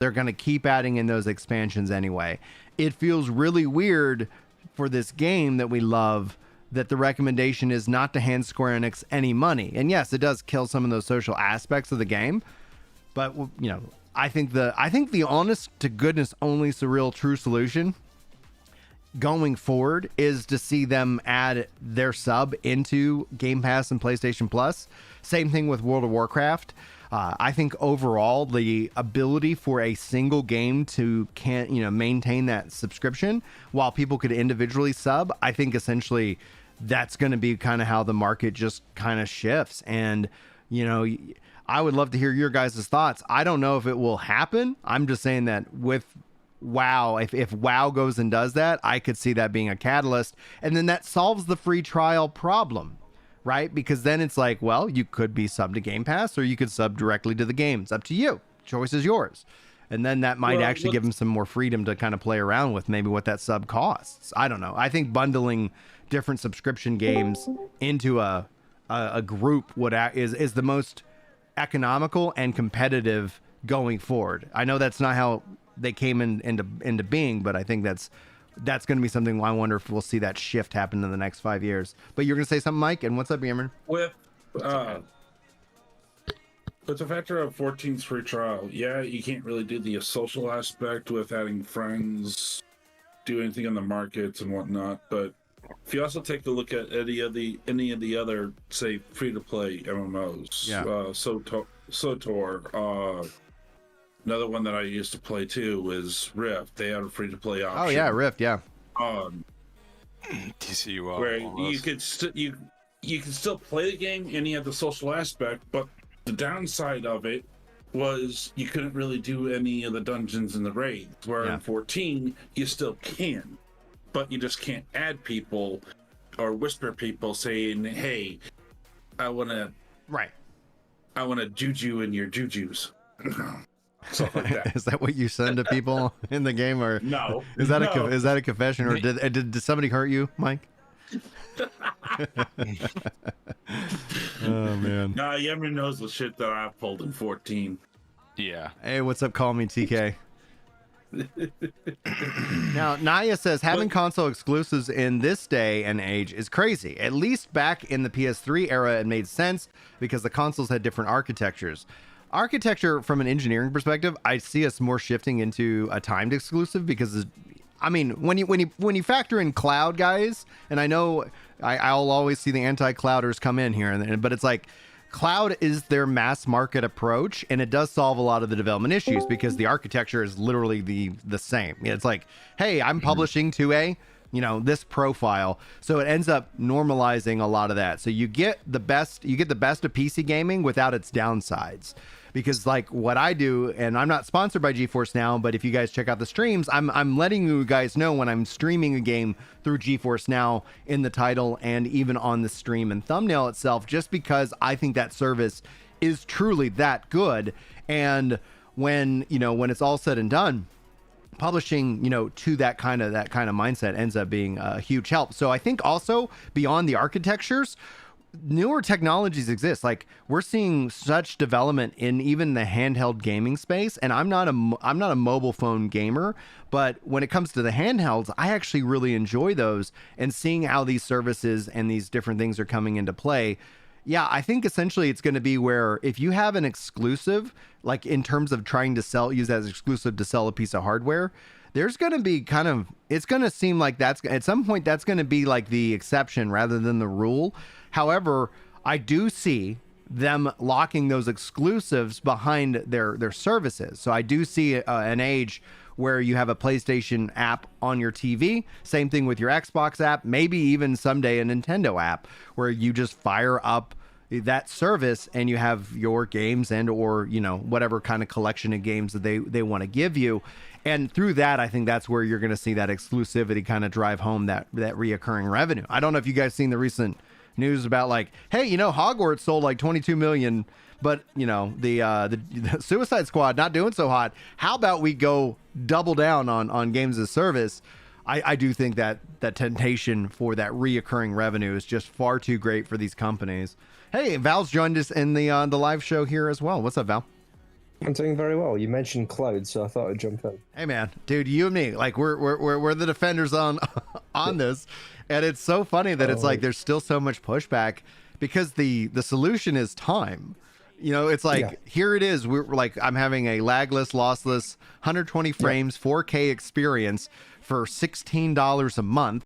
They're going to keep adding in those expansions anyway. It feels really weird for this game that we love that the recommendation is not to hand Square Enix any money. And yes, it does kill some of those social aspects of the game. But, you know, I think the honest to goodness only surreal true solution going forward is to see them add their sub into Game Pass and PlayStation Plus. Same thing with World of Warcraft. I think overall the ability for a single game to maintain that subscription while people could individually sub, I think essentially that's going to be kind of how the market just kind of shifts. And, you know, I would love to hear your guys' thoughts. I don't know if it will happen. I'm just saying that with WoW, if WoW goes and does that, I could see that being a catalyst. And then that solves the free trial problem, right? Because then it's like, well, you could be sub to Game Pass or you could sub directly to the game. It's up to you. Choice is yours. And then that might actually give them some more freedom to kind of play around with maybe what that sub costs. I don't know. I think bundling different subscription games into a group is the most economical and competitive going forward. I know that's not how they came into being, but I think that's going to be something I wonder if we'll see that shift happen in the next 5 years. But you're going to say something, Mike? And what's up, Cameron? With the factor of 14's free trial, yeah, you can't really do the social aspect with adding friends, do anything on the markets and whatnot. But if you also take a look at any of the other, say, free-to-play MMOs, SOTOR, another one that I used to play too is Rift. They have a free-to-play option. Oh yeah, Rift, yeah. TCU, where you can still play the game and you have the social aspect, but the downside of it was you couldn't really do any of the dungeons and the raids. Where in 14 you still can, but you just can't add people or whisper people saying, "Hey, I want to juju in your jujus." Stuff like that. Is that what you send to people in the game, or no? Is that a confession, or did somebody hurt you, Mike? Oh man. Nah, Yemen knows the shit that I pulled in 14. Yeah. Hey, what's up? Call me TK. Now, Naya says having console exclusives in this day and age is crazy. At least back in the PS3 era, it made sense because the consoles had different architectures. Architecture from an engineering perspective, I see us more shifting into a timed exclusive because, I mean, when you factor in cloud, guys, and I know I'll always see the anti-clouders come in here, but it's like cloud is their mass market approach, and it does solve a lot of the development issues because the architecture is literally the same. It's like, hey, I'm publishing to this profile, so it ends up normalizing a lot of that. So you get the best of PC gaming without its downsides. Because like what I do, and I'm not sponsored by GeForce Now, but if you guys check out the streams, I'm letting you guys know when I'm streaming a game through GeForce Now in the title and even on the stream and thumbnail itself, just because I think that service is truly that good. And when it's all said and done, publishing, to that kind of mindset ends up being a huge help. So I think also beyond the architectures, newer technologies exist. Like we're seeing such development in even the handheld gaming space, and I'm not a mobile phone gamer, but when it comes to the handhelds, I actually really enjoy those, and seeing how these services and these different things are coming into play. Yeah, I think essentially it's going to be where if you have an exclusive, like in terms of trying to use that as exclusive to sell a piece of hardware, there's going to be it's going to seem like that's at some point that's going to be like the exception rather than the rule. However, I do see them locking those exclusives behind their services. So I do see an age where you have a PlayStation app on your TV. Same thing with your Xbox app, maybe even someday a Nintendo app where you just fire up that service and you have your games and or whatever kind of collection of games that they want to give you. And through that, I think that's where you're going to see that exclusivity kind of drive home that reoccurring revenue. I don't know if you guys seen the recent news about like, hey, Hogwarts sold like 22 million, but the Suicide Squad not doing so hot. How about we go double down on games as service? I do think that temptation for that reoccurring revenue is just far too great for these companies. Hey, Val's joined us in the live show here as well. What's up, Val? I'm doing very well. You mentioned clothes, so I thought I'd jump in. Hey man, dude, you and me, like we're the defenders on on this, and it's so funny that it's like there's still so much pushback because the solution is time. You know, it's like here it is. We're like I'm having a lagless, lossless, 120 frames, 4K experience for $16 a month.